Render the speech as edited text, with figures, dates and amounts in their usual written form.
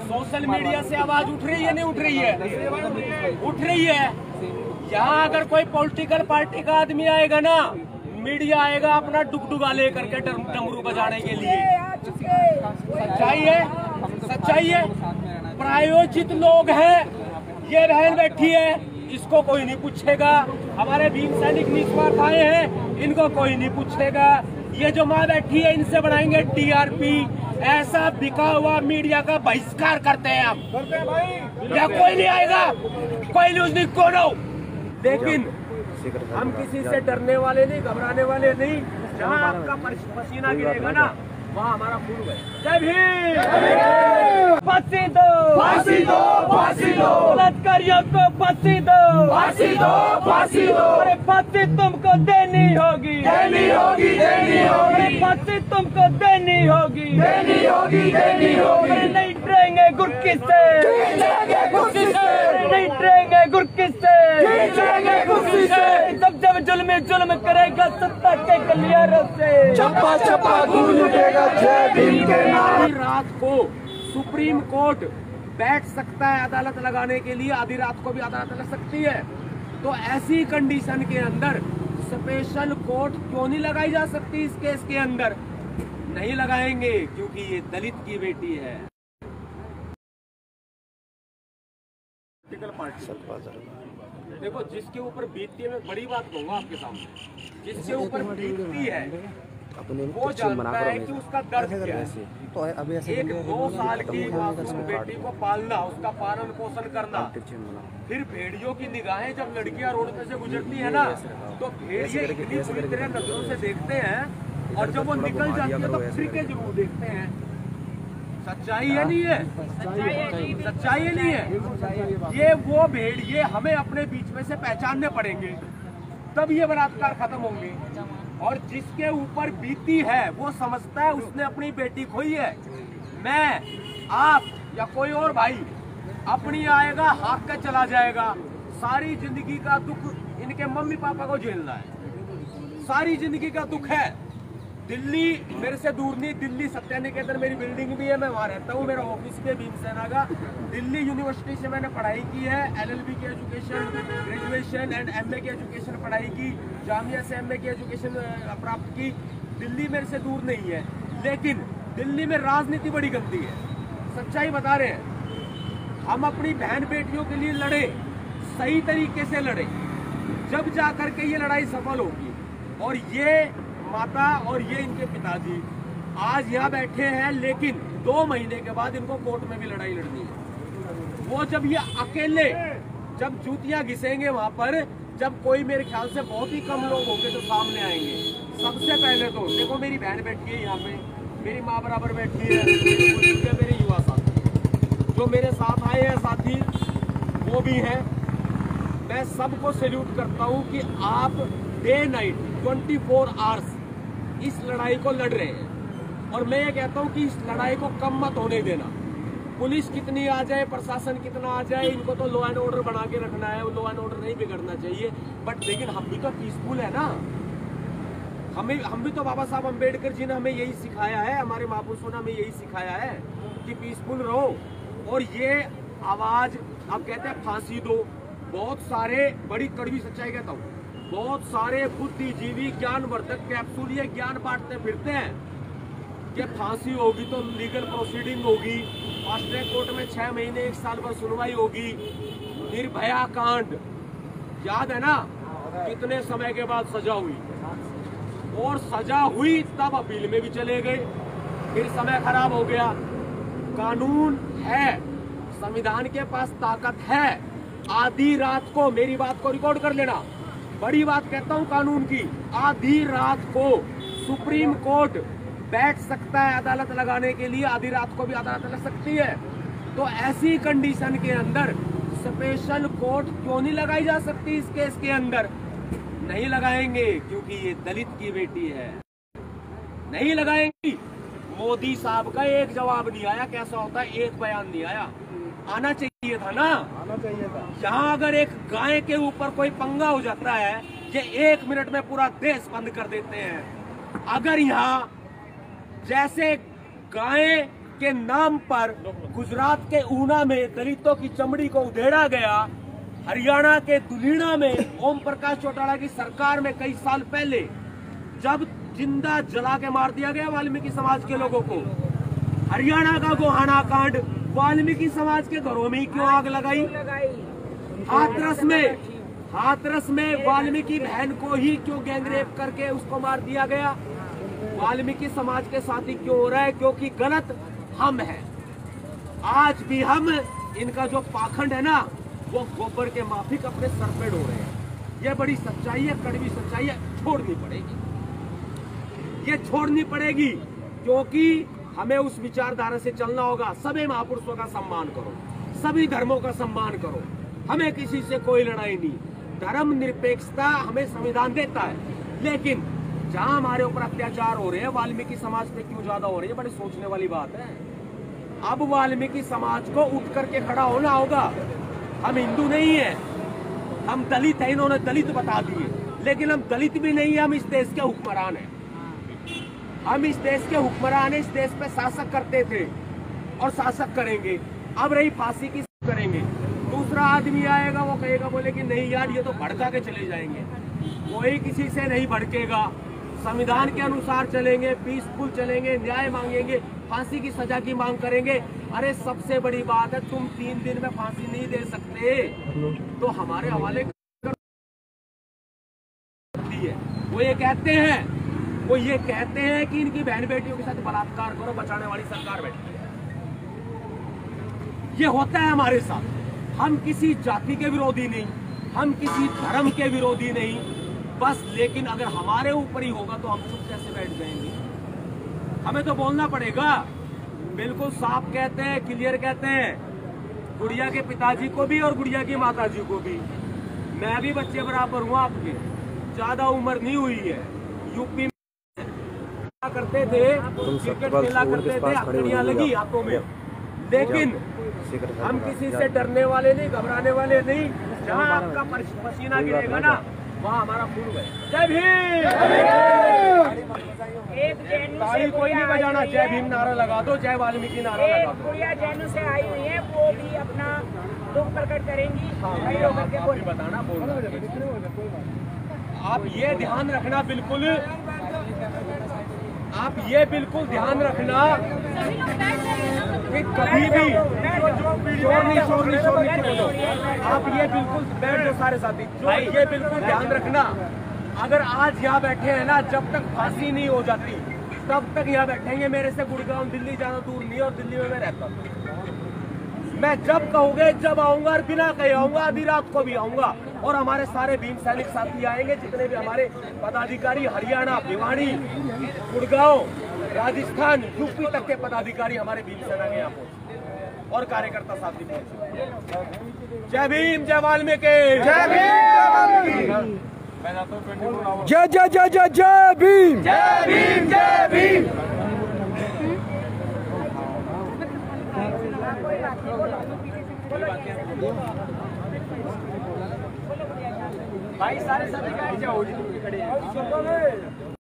Social media से आवाज उठ रही है, नहीं उठ रही है? उठ रही है। यहाँ अगर कोई पॉलिटिकल पार्टी का आदमी आएगा ना, मीडिया आएगा अपना डुगडुगा लेकर के डमरू बजाने के लिए। सच्चाई है, सच्चाई है। प्रायोजित लोग हैं। ये बहन बैठी है, इसको कोई नहीं पूछेगा। हमारे भीम सैनिक निस्वार्थ आए हैं, इनको कोई नहीं पूछेगा। ये जो माँ बैठी है, इनसे बनाएंगे टीआरपी। ऐसा बिका हुआ मीडिया का बहिष्कार करते हैं हम। क्या कोई नहीं आएगा? कोई न्यूज नहीं कोनो। लेकिन हम किसी से डरने वाले नहीं, घबराने वाले नहीं। जहाँ आपका पसीना गिरेगा ना, वहाँ हमारा खून है। जय भीम। फांसी दो, फांसी दो, फांसी दो। बलात्कारियों को फांसी दो, फांसी दो, फांसी दो। अरे फांसी तुमको देनी होगी, देनी होगी, देनी होगी। फांसी तुमको देनी होगी, देनी होगी, देनी होगी। नहीं डरेंगे गुरकी से, गुरकी से नहीं डरेंगे, गुरकी से गुरकी से। जब जुल्म करेगा सत्ता के गलियारों से, चप्पा चप्पा गूंज उठेगा जय भीम के नारे। रात को सुप्रीम कोर्ट बैठ सकता है अदालत लगाने के लिए, आधी रात को भी अदालत लग सकती है। तो ऐसी कंडीशन के अंदर स्पेशल कोर्ट क्यों नहीं लगाई जा सकती इस केस के अंदर? नहीं लगाएंगे क्योंकि ये दलित की बेटी है। देखो, जिसके ऊपर बीतती है, मैं बड़ी बात कहूंगा आपके सामने, जिसके ऊपर बीतती है वो जानता है कि उसका दर्द क्या है। तो एक 2 साल की मासूम बेटी को पालना, उसका पालन पोषण करना, फिर भेड़ियों की निगाहें जब लड़कियां रोड पे से गुजरती है ना, तो भेड़िए इतनी बुरी तरह नजरों से देखते हैं, और जब वो निकल जाती है तो फिर के जरूर देखते हैं। सच्चाई है नहीं है? सच्चाई है नहीं है? ये वो भेड़िए हमें अपने बीच में से पहचानने पड़ेंगे, तब ये बलात्कार खत्म होंगे। और जिसके ऊपर बीती है वो समझता है उसने अपनी बेटी खोई है। मैं, आप या कोई और भाई अपनी आएगा, हाथ के चला जाएगा। सारी जिंदगी का दुख इनके मम्मी पापा को झेलना है, सारी जिंदगी का दुख है। दिल्ली मेरे से दूर नहीं, दिल्ली सत्या निकेतन मेरी बिल्डिंग भी है, मैं वहाँ रहता हूँ। मेरा ऑफिस भी है भीमसेना का। दिल्ली यूनिवर्सिटी से मैंने पढ़ाई की है, LLB की एजुकेशन, ग्रेजुएशन एंड MA की एजुकेशन पढ़ाई की, जामिया से MA की एजुकेशन प्राप्त की। दिल्ली मेरे से दूर नहीं है, लेकिन दिल्ली में राजनीति बड़ी गंदी है। सच्चाई बता रहे हैं। हम अपनी बहन बेटियों के लिए लड़े, सही तरीके से लड़े, जब जाकर के ये लड़ाई सफल होगी। और ये माता और ये इनके पिताजी आज यहाँ बैठे हैं, लेकिन 2 महीने के बाद इनको कोर्ट में भी लड़ाई लड़नी है। वो जब ये अकेले, जब जूतियां घिसेंगे वहां पर, जब कोई, मेरे ख्याल से बहुत ही कम लोग होंगे जो सामने आएंगे। सबसे पहले तो देखो, मेरी बहन बैठी है यहाँ पे, मेरी माँ बराबर बैठी है, मेरे युवा साथी जो मेरे साथ आए हैं, साथी वो भी हैं। मैं सबको सैल्यूट करता हूँ कि आप डे नाइट 24 आवर्स इस लड़ाई को लड़ रहे हैं। और मैं ये कहता हूँ कि इस लड़ाई को कम मत होने देना। पुलिस कितनी आ जाए, प्रशासन कितना आ जाए, इनको तो लॉ एंड ऑर्डर बना के रखना है, वो लॉ एंड ऑर्डर नहीं बिगड़ना चाहिए। बट लेकिन हम भी तो पीसफुल है ना। हम भी तो बाबा साहब अम्बेडकर जी ने हमें यही सिखाया है, हमारे महापुरुषों ने हमें यही सिखाया है कि पीसफुल रहो। और ये आवाज, अब कहते हैं फांसी दो, बहुत सारे, बड़ी कड़वी सच्चाई कहता हूँ, बहुत सारे बुद्धिजीवी ज्ञानवर्धक कैप्सूल ये ज्ञान बांटते फिरते हैं कि फांसी होगी तो लीगल प्रोसीडिंग होगी, फास्ट ट्रैक कोर्ट में 6 महीने 1 साल पर सुनवाई होगी। निर्भया कांड याद है ना, कितने समय के बाद सजा हुई, और सजा हुई तब अपील में भी चले गए, फिर समय खराब हो गया। कानून है, संविधान के पास ताकत है। आधी रात को, मेरी बात को रिकॉर्ड कर लेना, बड़ी बात कहता हूं कानून की, आधी रात को सुप्रीम कोर्ट बैठ सकता है अदालत लगाने के लिए, आधी रात को भी अदालत लग सकती है। तो ऐसी कंडीशन के अंदर स्पेशल कोर्ट क्यों नहीं लगाई जा सकती इस केस के अंदर? नहीं लगाएंगे क्योंकि ये दलित की बेटी है। नहीं लगाएंगे। मोदी साहब का एक जवाब नहीं आया, कैसा होता है, एक बयान नहीं आया। आना चाहिए था ना, आना चाहिए था। यहाँ अगर एक गाय के ऊपर कोई पंगा हो जाता है, ये 1 मिनट में पूरा देश बंद कर देते हैं। अगर यहाँ जैसे गाय के नाम पर गुजरात के ऊना में दलितों की चमड़ी को उधेड़ा गया। हरियाणा के दुलीना में ओम प्रकाश चौटाला की सरकार में कई साल पहले जब जिंदा जला के मार दिया गया वाल्मीकि समाज के लोगों को। हरियाणा का गोहाना कांड, वाल्मीकि समाज के घरों में क्यों आग लगाई? हाथरस में वाल्मीकि बहन को ही क्यों गैंगरेप करके उसको मार दिया गया? वाल्मीकि समाज के साथ ही क्यों हो रहा है? क्योंकि गलत हम हैं। आज भी हम, इनका जो पाखंड है ना, वो गोबर के माफिक अपने सर पे ढो रहे हैं। ये बड़ी सच्चाई है, कड़वी सच्चाई है, छोड़नी पड़ेगी। ये छोड़नी पड़ेगी क्योंकि हमें उस विचारधारा से चलना होगा। सभी महापुरुषों का सम्मान करो, सभी धर्मों का सम्मान करो, हमें किसी से कोई लड़ाई नहीं। धर्म निरपेक्षता हमें संविधान देता है, लेकिन जहां हमारे ऊपर अत्याचार हो रहे हैं, वाल्मीकि समाज पे क्यों ज्यादा हो रही है, बड़ी सोचने वाली बात है। अब वाल्मीकि समाज को उठ करके खड़ा होना होगा। हम हिंदू नहीं है, हम दलित है, इन्होंने दलित बता दिए, लेकिन हम दलित भी नहीं है, हम इस देश के हुक्मरान हैं। हम इस देश के हुक्मरान हैं, इस देश पे शासक करते थे और शासक करेंगे। अब रही फांसी की करेंगे, दूसरा आदमी आएगा वो कहेगा, बोले कि नहीं यार ये तो भड़का के चले जाएंगे। कोई किसी से नहीं भड़केगा, संविधान के अनुसार चलेंगे, पीसफुल चलेंगे, न्याय मांगेंगे, फांसी की सजा की मांग करेंगे। अरे सबसे बड़ी बात है, तुम 3 दिन में फांसी नहीं दे सकते तो हमारे हवाले है। वो ये कहते हैं कि इनकी बहन बेटियों के साथ बलात्कार करो, बचाने वाली सरकार बैठी है। ये होता है हमारे साथ। हम किसी जाति के विरोधी नहीं, हम किसी धर्म के विरोधी नहीं, बस लेकिन अगर हमारे ऊपर ही होगा तो हम चुप कैसे बैठ जाएंगे? हमें तो बोलना पड़ेगा। बिल्कुल साफ कहते हैं, क्लियर कहते हैं, गुड़िया के पिताजी को भी और गुड़िया की माताजी को भी। मैं भी बच्चे बराबर हूँ आपके, ज्यादा उम्र नहीं हुई है। यूपी में करते थे, क्रिकेट खेला करते थे, हथकड़ियां लगी हाथों में, लेकिन हम किसी से डरने वाले नहीं, घबराने वाले नहीं। जहाँ आपका पसीना गिरेगा ना, वहाँ हमारा खून है। जय भीम। ताली कोई नहीं बजाना, जय भीम नारा लगा दो, जय वाल्मीकि नारा लगा दो। गुड़िया जैन से आई हुई है, वो भी अपना दुख प्रकट करेंगी। बताना बोलना, आप ये ध्यान रखना, बिल्कुल आप ये बिल्कुल ध्यान रखना कि कभी भी शोर नहीं बोलो। आप ये बिल्कुल बैठ दो सारे साथी, ये बिल्कुल ध्यान रखना। अगर आज यहाँ बैठे हैं ना, जब तक फांसी नहीं हो जाती तब तक यहाँ बैठेंगे। मेरे से गुड़गांव दिल्ली जाना दूर नहीं, और दिल्ली में मैं रहता हूँ। मैं जब कहोगे जब आऊंगा, और बिना कहे आऊंगा, आधी रात को भी आऊंगा। और हमारे सारे भीम सैनिक साथी आएंगे, जितने भी हमारे पदाधिकारी, हरियाणा, भिवाड़ी, गुड़गांव, राजस्थान, यूपी तक के पदाधिकारी हमारे भीम सेना के यहाँ पहुंचे और कार्यकर्ता साथी पहुंचे। जय भीम, जय वाल्मीकि, जय भीम, जय जय जय जय जय भीम, जय भीम, जय भीम। भाई सारे साथी बैठ जाओ, खड़े हैं।